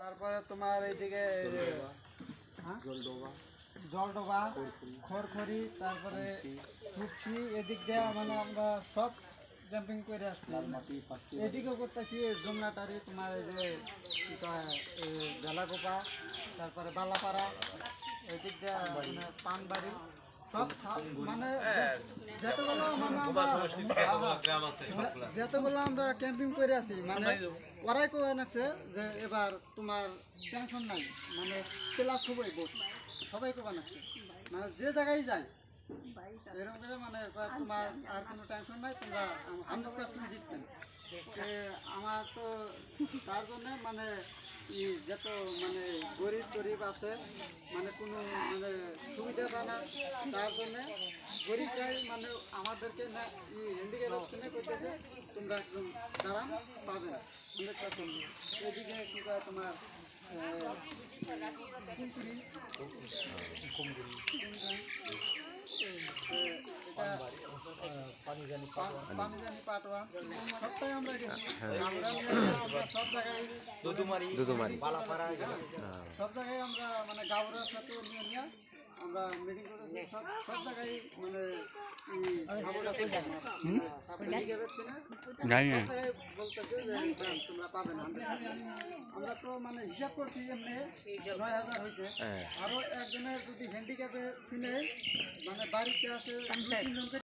তারপরে তোমার এইদিকে জলডোবা, খড়খড়ি, তারপরে রূপসী, এদিক দিয়ে মানে আমরা সব ক্যাম্পিং করে আসছি। এদিকেও করতেছি যমুনাটারি, তোমার এই যে কী কয় বেলাগোপা, তারপরে বালাপাড়া, এদিক দিয়ে মানে পানবাড়ি, সব মানে যেতগুলো আমরা ক্যাম্পিং করে আছি মানে ওরাই করে নাকছে যে এবার তোমার টেনশন নাই, মানে ক্লাস সবাই সবাই করে নাকছে, মানে যে জায়গায় যায় এরকম করে মানে তোমার আর কোনো টেনশন নাই, তোমরা 100% জিতবেন। আমার তো তার জন্যে মানে যত মানে গরিব আছে মানে কোনো মানে সুবিধা পায় না, তার জন্যে গরিবরাই মানে আমাদেরকে না হ্যান্ডিক্যাপ কিনে করতেছে তোমরা একদম দাঁড়ান পাবে না 100%। এদিকে কী কয় তোমার পানিজানি পাটোয়া সবটাই আমরা গেছি, সব জায়গায় সব জায়গায় আমরা মানে গাঁওয়ার সাথে নিয়ে আমরা মিটিং করেছি, সব জায়গায় মানে বলতেছে যে তোমরা পাবে না। আমরা তো মানে হিসাব করছি এমনি 9,000 হয়েছে, আরো একজনের যদি হ্যান্ডিক্যাপে কিনে মানে বাড়িতে আছে 2-3 জনকে